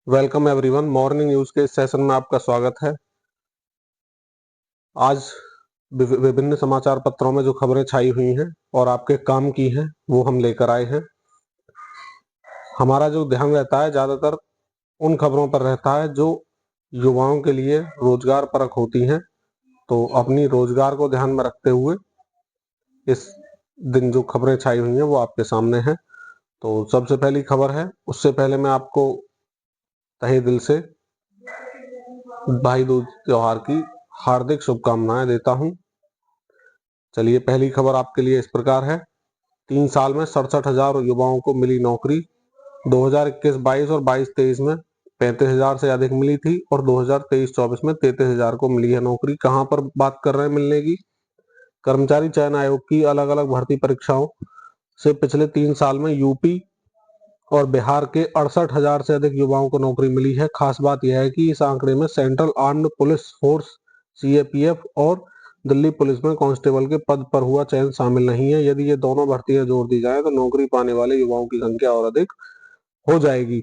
Welcome everyone. Morning news के इस session में आपका स्वागत है। आज विभिन्न समाचार पत्रों में जो खबरें छाई हुई हैं और आपके काम की हैं वो हम लेकर आए हैं। हमारा जो ध्यान रहता है ज्यादातर उन खबरों पर रहता है जो युवाओं के लिए रोजगार परक होती हैं। तो अपनी रोजगार को ध्यान में रखते हुए इस दिन जो खबरें छाई हुई हैं वो आपके सामने हैं। तो सबसे पहली खबर है, उससे पहले मैं आपको तहे दिल से भाई दूज त्योहार की हार्दिक शुभकामनाएं देता हूं। चलिए, पहली खबर आपके लिए इस प्रकार है। 3 साल में 67,000 युवाओं को मिली नौकरी। 2021-22 और 22-23 में 35,000 से अधिक मिली थी और 2023-24 में 33,000 को मिली है नौकरी। कहां पर बात कर रहे हैं मिलने की? कर्मचारी चयन आयोग की अलग अलग भर्ती परीक्षाओं से पिछले 3 साल में यूपी और बिहार के 68,000 से अधिक युवाओं को नौकरी मिली है। खास बात यह है कि इस आंकड़े में central armed police force CAPF और दिल्ली पुलिस में कांस्टेबल के पद पर हुआ चयन शामिल नहीं है। यदि ये दोनों भर्तियां जोड़ दी जाए तो नौकरी पाने वाले युवाओं की संख्या और अधिक हो जाएगी।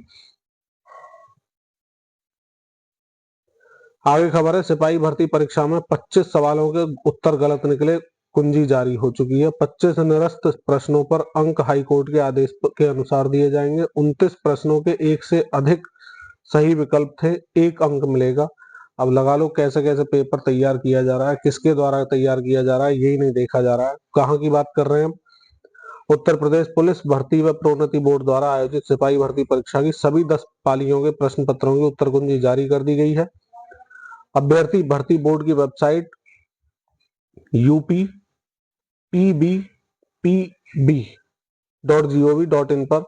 आगे खबर है, सिपाही भर्ती परीक्षा में 25 सवालों के उत्तर गलत निकले, कुंजी जारी हो चुकी है। 25 निरस्त प्रश्नों पर अंक हाईकोर्ट के आदेश के अनुसार दिए जाएंगे। 29 प्रश्नों के एक से अधिक सही विकल्प थे, 1 अंक मिलेगा। अब लगा लो कैसे कैसे पेपर तैयार किया जा रहा है, किसके द्वारा तैयार किया जा रहा है यही नहीं देखा जा रहा है। कहाँ की बात कर रहे हैं हम? उत्तर प्रदेश पुलिस भर्ती व प्रोन्नति बोर्ड द्वारा आयोजित सिपाही भर्ती परीक्षा की सभी 10 पालियों के प्रश्न पत्रों की उत्तर कुंजी जारी कर दी गई है। अभ्यर्थी भर्ती बोर्ड की वेबसाइट upbpb.gov.in पर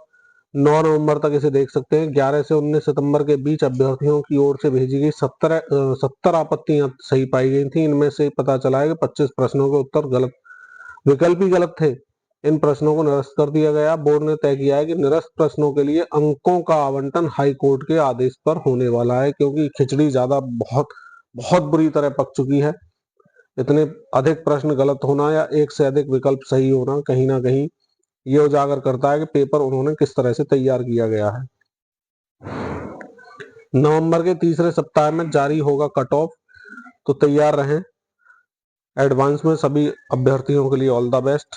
9 नवंबर तक इसे देख सकते हैं। 11 से 19 सितंबर के बीच अभ्यर्थियों की ओर से भेजी गई 70 आपत्तियां सही पाई गई थी। इनमें से पता चला है कि 25 प्रश्नों के उत्तर गलत, विकल्प ही गलत थे। इन प्रश्नों को निरस्त कर दिया गया। बोर्ड ने तय किया है कि निरस्त प्रश्नों के लिए अंकों का आवंटन हाई कोर्ट के आदेश पर होने वाला है, क्योंकि खिचड़ी ज्यादा बहुत बहुत बुरी तरह पक चुकी है। इतने अधिक प्रश्न गलत होना या एक से अधिक विकल्प सही होना कहीं ना कहीं ये उजागर करता है कि पेपर उन्होंने किस तरह से तैयार किया गया है। नवंबर के तीसरे सप्ताह में जारी होगा कट ऑफ, तो तैयार रहें। एडवांस में सभी अभ्यर्थियों के लिए ऑल द बेस्ट।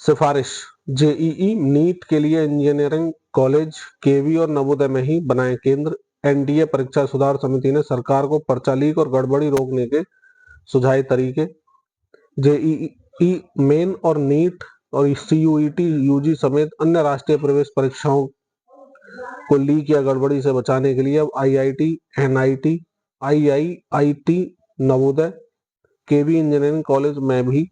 सिफारिश, जेईई नीट के लिए इंजीनियरिंग कॉलेज केवी और नवोदय में ही बनाए केंद्र। एनडीए परीक्षा सुधार समिति ने सरकार को पर्चा लीक और गड़बड़ी रोकने के सुझाए तरीके। जेईई मेन और नीट और सीयूईटी यूजी समेत अन्य राष्ट्रीय प्रवेश परीक्षाओं को लीक या गड़बड़ी से बचाने के लिए अब आईआईटी, एनआईटी, आईआईआईटी, नवोदय, केवी इंजीनियरिंग कॉलेज में भी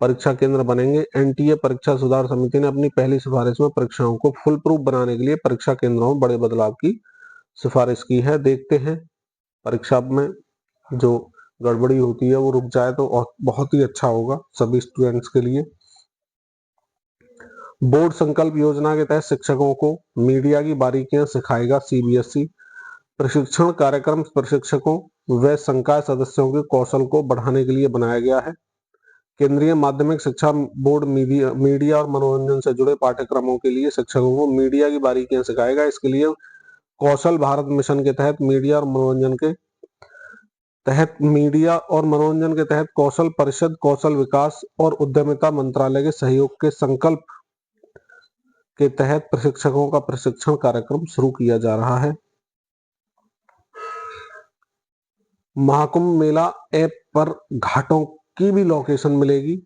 परीक्षा केंद्र बनेंगे। एनटीए परीक्षा सुधार समिति ने अपनी पहली सिफारिश में परीक्षाओं को फुल प्रूफ बनाने के लिए परीक्षा केंद्रों में बड़े बदलाव की सिफारिश की है। देखते हैं परीक्षा में जो गड़बड़ी होती है वो रुक जाए तो बहुत ही अच्छा होगा सभी स्टूडेंट्स के लिए। बोर्ड संकल्प योजना के तहत शिक्षकों को मीडिया की बारीकियां सिखाएगा सीबीएसई। प्रशिक्षण कार्यक्रम प्रशिक्षकों व संकाय सदस्यों के कौशल को बढ़ाने के लिए बनाया गया है। केंद्रीय माध्यमिक शिक्षा बोर्ड मीडिया और मनोरंजन से जुड़े पाठ्यक्रमों के लिए शिक्षकों को मीडिया की बारीकियां सिखाएगा। इसके लिए कौशल भारत मिशन के तहत मीडिया और मनोरंजन के तहत कौशल परिषद, कौशल विकास और उद्यमिता मंत्रालय के सहयोग के संकल्प के तहत प्रशिक्षकों का प्रशिक्षण कार्यक्रम शुरू किया जा रहा है। महाकुंभ मेला ऐप पर घाटों की भी लोकेशन मिलेगी।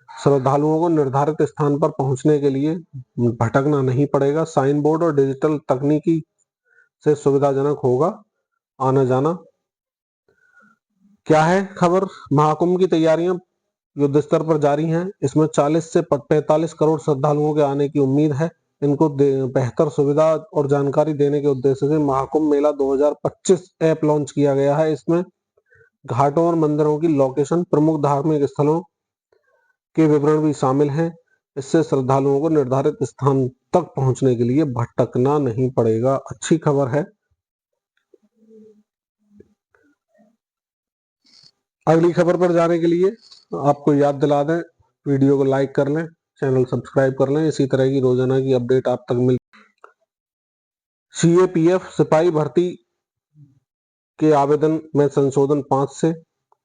श्रद्धालुओं को निर्धारित स्थान पर पहुंचने के लिए भटकना नहीं पड़ेगा। साइन बोर्ड और डिजिटल तकनीकी से सुविधाजनक होगा आना जाना। क्या है खबर? महाकुंभ की तैयारियां युद्ध स्तर पर जारी हैं। इसमें 40 से 45 करोड़ श्रद्धालुओं के आने की उम्मीद है। इनको बेहतर सुविधा और जानकारी देने के उद्देश्य से महाकुंभ मेला 2025 ऐप लॉन्च किया गया है। इसमें घाटों और मंदिरों की लोकेशन, प्रमुख धार्मिक स्थलों के विवरण भी शामिल हैं। इससे श्रद्धालुओं को निर्धारित स्थान तक पहुंचने के लिए भटकना नहीं पड़ेगा। अच्छी खबर है। अगली खबर पर जाने के लिए आपको याद दिला दें, वीडियो को लाइक कर लें, चैनल सब्सक्राइब कर लें, इसी तरह की रोजाना की अपडेट आप तक मिल। सीएपीएफ सिपाही भर्ती के आवेदन में संशोधन 5 से।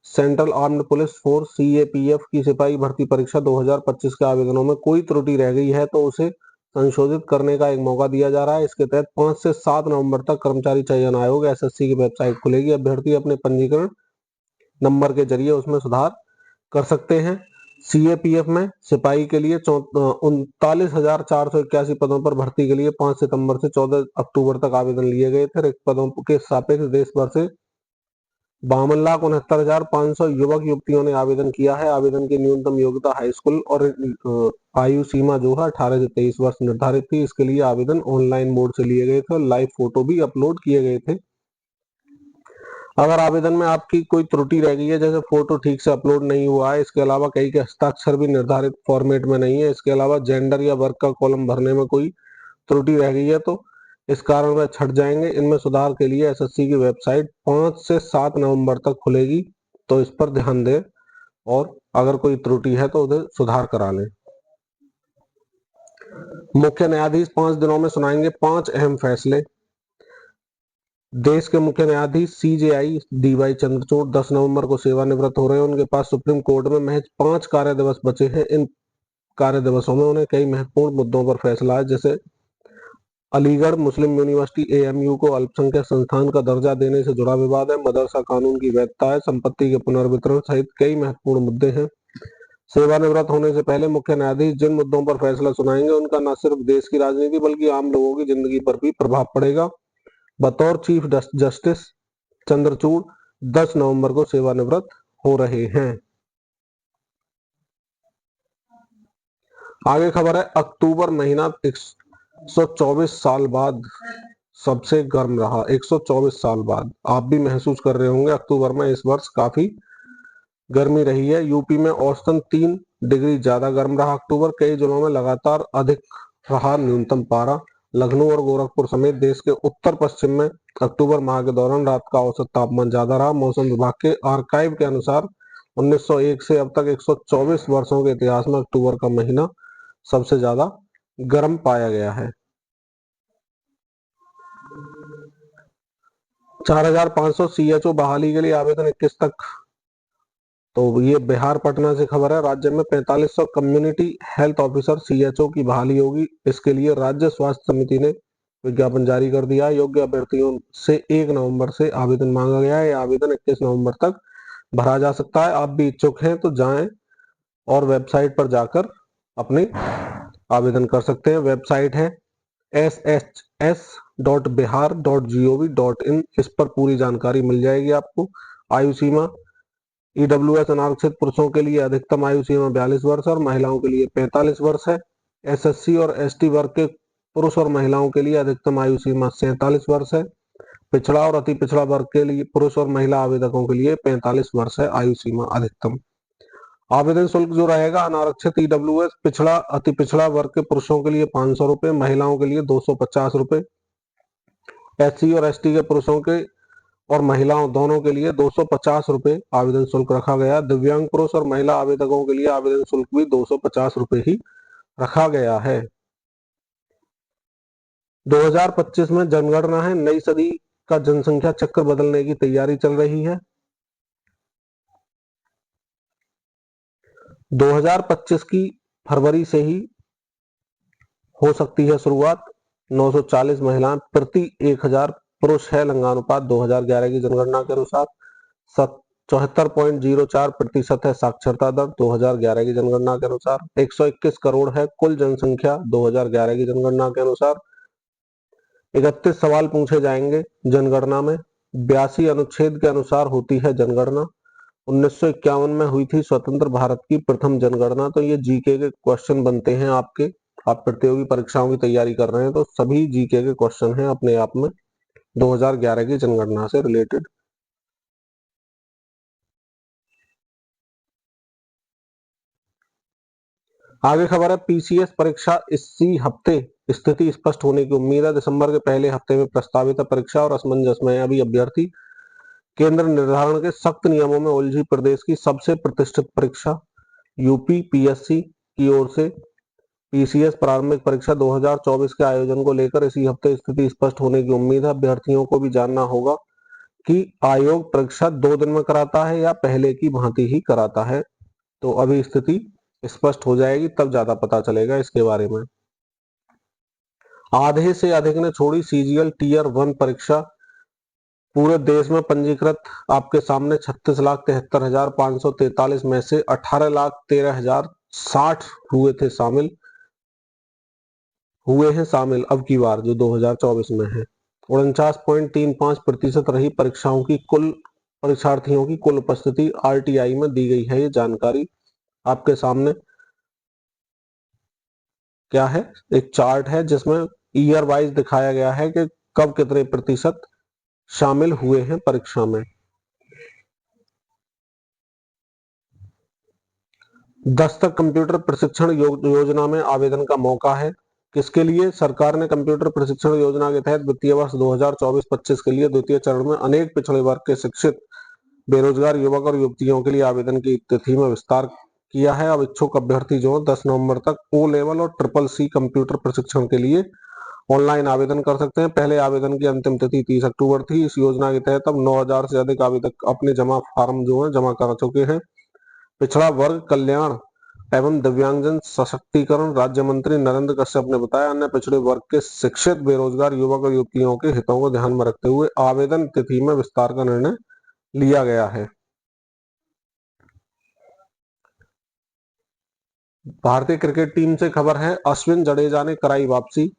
Central armed police force CAPF की सिपाही भर्ती परीक्षा 2025 के आवेदनों में कोई त्रुटि रह गई है तो उसे संशोधित करने का एक मौका दिया जा रहा है। इसके तहत 5 से 7 नवंबर तक कर्मचारी चयन आयोग एसएससी की वेबसाइट खुलेगी। अभ्यर्थी अपने पंजीकरण नंबर के जरिए उसमें सुधार कर सकते हैं। सीएपीएफ में सिपाही के लिए 39,481 पदों पर भर्ती के लिए 5 सितंबर से 14 अक्टूबर तक आवेदन लिए गए थे। रिक्त पदों के सापेक्ष देश भर से 52,69,500 युवक युवतियों ने आवेदन किया है। आवेदन की न्यूनतम योग्यता हाई स्कूल और आयु सीमा जो है 18 से 23 वर्ष निर्धारित थी। इसके लिए आवेदन ऑनलाइन मोड से लिए गए थे और लाइव फोटो भी अपलोड किए गए थे। अगर आवेदन में आपकी कोई त्रुटि रह गई है, जैसे फोटो ठीक से अपलोड नहीं हुआ है, इसके अलावा कई के हस्ताक्षर भी निर्धारित फॉर्मेट में नहीं है, इसके अलावा जेंडर या वर्ग का कॉलम भरने में कोई त्रुटि रह गई है तो इस कारण वह छट जाएंगे। इनमें सुधार के लिए एसएससी की वेबसाइट 5 से 7 नवंबर तक खुलेगी, तो इस पर ध्यान दें और अगर कोई त्रुटि है तो उसे सुधार करा लें। मुख्य न्यायाधीश 5 दिनों में सुनाएंगे 5 अहम फैसले। देश के मुख्य न्यायाधीश सीजेआई डीवाई चंद्रचूड़ 10 नवंबर को सेवानिवृत्त हो रहे हैं। उनके पास सुप्रीम कोर्ट में महज 5 कार्य दिवस बचे हैं। इन कार्य दिवसों में उन्हें कई महत्वपूर्ण मुद्दों पर फैसला है, जैसे अलीगढ़ मुस्लिम यूनिवर्सिटी एएमयू को अल्पसंख्यक संस्थान का दर्जा देने से जुड़ा विवाद है, मदरसा कानून की वैधता है, संपत्ति के पुनर्वितरण सहित कई महत्वपूर्ण मुद्दे हैं। सेवानिवृत्त होने से पहले मुख्य न्यायाधीश जिन मुद्दों पर फैसला सुनाएंगे उनका न सिर्फ देश की राजनीति बल्कि आम लोगों की जिंदगी पर भी प्रभाव पड़ेगा। बतौर चीफ जस्टिस चंद्रचूड़ 10 नवंबर को सेवानिवृत्त हो रहे हैं। आगे खबर है, अक्टूबर महीना 124 साल बाद सबसे गर्म रहा। 124 साल बाद आप भी महसूस कर रहे होंगे अक्टूबर में इस वर्ष काफी गर्मी रही है। यूपी में औसतन 3 डिग्री ज्यादा गर्म रहा। अक्टूबर कई जिलों में लगातार अधिक रहा न्यूनतम पारा। लखनऊ और गोरखपुर समेत देश के उत्तर पश्चिम में अक्टूबर माह के दौरान रात का औसत तापमान ज्यादा रहा। मौसम विभाग के आर्काइव के अनुसार 1901 से अब तक 124 वर्षों के इतिहास में अक्टूबर का महीना सबसे ज्यादा गर्म पाया गया है। 4,500 सीएचओ बहाली के लिए आवेदन 21 तक। तो ये बिहार पटना से खबर है। राज्य में 4500 कम्युनिटी हेल्थ ऑफिसर सीएचओ की बहाली होगी। इसके लिए राज्य स्वास्थ्य समिति ने विज्ञापन जारी कर दिया है। योग्य अभ्यर्थियों से 1 नवंबर से आवेदन मांगा गया है। आवेदन 21 नवंबर तक भरा जा सकता है। आप भी इच्छुक हैं तो जाएं और वेबसाइट पर जाकर अपने आवेदन कर सकते हैं। वेबसाइट है shs.bihar.gov.in। इस पर पूरी जानकारी मिल जाएगी आपको। आयु सीमा ईडब्ल्यूएस अनारक्षित पुरुषों के लिए अधिकतम आयु सीमा 42 वर्ष और महिलाओं के लिए 45 वर्ष है। एसएससी और एसटी वर्ग के पुरुष और महिलाओं के लिए अधिकतम आयु सीमा 47 वर्ष है। पिछड़ा और अति पिछड़ा वर्ग के लिए पुरुष और महिला आवेदकों के लिए 45 वर्ष है आयु सीमा अधिकतम। आवेदन शुल्क जो रहेगा, अनारक्षित ईडब्ल्यूएस पिछड़ा अति पिछड़ा वर्ग के पुरुषों के लिए 500 रुपए, महिलाओं के लिए 250 रुपए, एससी और एसटी के पुरुषों के और महिलाओं दोनों के लिए 250 रुपए आवेदन शुल्क रखा गया। दिव्यांग पुरुष और महिला आवेदकों के लिए आवेदन शुल्क भी 250 रुपए ही रखा गया है। 2025 में जनगणना है। नई सदी का जनसंख्या चक्र बदलने की तैयारी चल रही है। 2025 की फरवरी से ही हो सकती है शुरुआत। 940 महिलाएं प्रति 1000 पुरुष है लिंगानुपात 2011 की जनगणना के अनुसार। 74.04% है साक्षरता दर 2011 की जनगणना के अनुसार। 121 करोड़ है कुल जनसंख्या 2011 की जनगणना के अनुसार। 31 सवाल पूछे जाएंगे जनगणना में। 82 अनुच्छेद के अनुसार होती है जनगणना। 1951 में हुई थी स्वतंत्र भारत की प्रथम जनगणना। तो ये जीके के क्वेश्चन बनते हैं आपके। आप प्रतियोगी परीक्षाओं की तैयारी कर रहे हैं तो सभी जीके के क्वेश्चन हैं अपने आप में 2011 की जनगणना से रिलेटेड। आगे खबर है, पीसीएस परीक्षा इसी हफ्ते स्थिति स्पष्ट होने की उम्मीद है। दिसंबर के पहले हफ्ते में प्रस्तावित है परीक्षा और असमंजस में अभी अभ्यर्थी। केंद्र निर्धारण के सख्त नियमों में उलझी प्रदेश की सबसे प्रतिष्ठित परीक्षा यूपी पीएससी की ओर से पीसीएस प्रारंभिक परीक्षा 2024 के आयोजन को लेकर इसी हफ्ते स्थिति स्पष्ट होने की उम्मीद है। अभ्यर्थियों को भी जानना होगा कि आयोग परीक्षा 2 दिन में कराता है या पहले की भांति ही कराता है। तो अभी स्थिति स्पष्ट हो जाएगी, तब ज्यादा पता चलेगा इसके बारे में। आधे से अधिक ने छोड़ी सीजीएल टीयर 1 परीक्षा। पूरे देश में पंजीकृत आपके सामने 36,73,543 में से 18,13,060 हुए हैं शामिल अब की बार जो 2024 में है। 49.35% रही परीक्षार्थियों की कुल उपस्थिति आरटीआई में दी गई है। ये जानकारी आपके सामने क्या है, एक चार्ट है जिसमें ईयर वाइज दिखाया गया है कि कब कितने प्रतिशत शामिल हुए हैं परीक्षा में। दस्तक कंप्यूटर प्रशिक्षण योजना में आवेदन का मौका है। किसके लिए? सरकार ने कंप्यूटर प्रशिक्षण योजना के तहत वित्तीय वर्ष 2024-25 के लिए द्वितीय चरण में अनेक पिछड़े वर्ग के शिक्षित बेरोजगार युवक और युवतियों के लिए आवेदन की तिथि में विस्तार किया है। अब इच्छुक अभ्यर्थी जो 10 नवंबर तक ओ लेवल और CCC कंप्यूटर प्रशिक्षण के लिए ऑनलाइन आवेदन कर सकते हैं। पहले आवेदन की अंतिम तिथि 30 अक्टूबर थी। इस योजना के तहत अब 9,000 से अधिक आवेदक अपने फॉर्म जो है जमा कर चुके हैं। पिछड़ा वर्ग कल्याण एवं दिव्यांगजन सशक्तिकरण राज्य मंत्री नरेंद्र कश्यप ने बताया, अन्य पिछड़े वर्ग के शिक्षित बेरोजगार युवक और युवतियों के हितों को ध्यान में रखते हुए आवेदन तिथि में विस्तार का निर्णय लिया गया है। भारतीय क्रिकेट टीम से खबर है, अश्विन जडेजा ने कराई वापसी।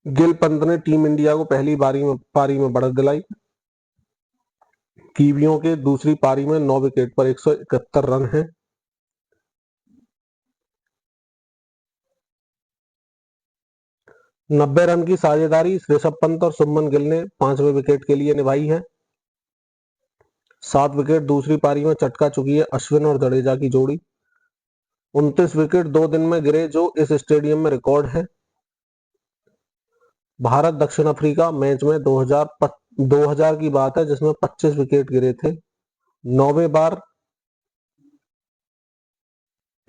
गिल पंत ने टीम इंडिया को पहली पारी में बढ़त दिलाई। कीवियों के दूसरी पारी में 9 विकेट पर 171 रन हैं। नब्बे रन की साझेदारी ऋषभ पंत और शुभमन गिल ने 5वें विकेट के लिए निभाई है। 7 विकेट दूसरी पारी में चटका चुकी है अश्विन और जडेजा की जोड़ी। 29 विकेट 2 दिन में गिरे जो इस स्टेडियम में रिकॉर्ड है। भारत दक्षिण अफ्रीका मैच में 2000 की बात है जिसमें 25 विकेट गिरे थे। 9वें बार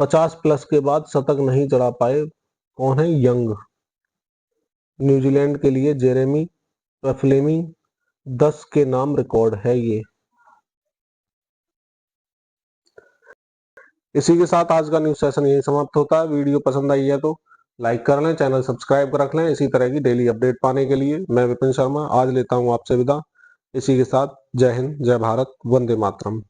50 प्लस के बाद शतक नहीं चढ़ा पाए। कौन है? यंग। न्यूजीलैंड के लिए जेरेमी फ्लेमिंग 10 के नाम रिकॉर्ड है ये। इसी के साथ आज का न्यूज सेशन यही समाप्त होता है। वीडियो पसंद आई है तो लाइक कर लें, चैनल सब्सक्राइब कर रख लें इसी तरह की डेली अपडेट पाने के लिए। मैं विपिन शर्मा आज लेता हूं आपसे विदा। इसी के साथ जय हिंद, जय भारत, वंदे मातरम।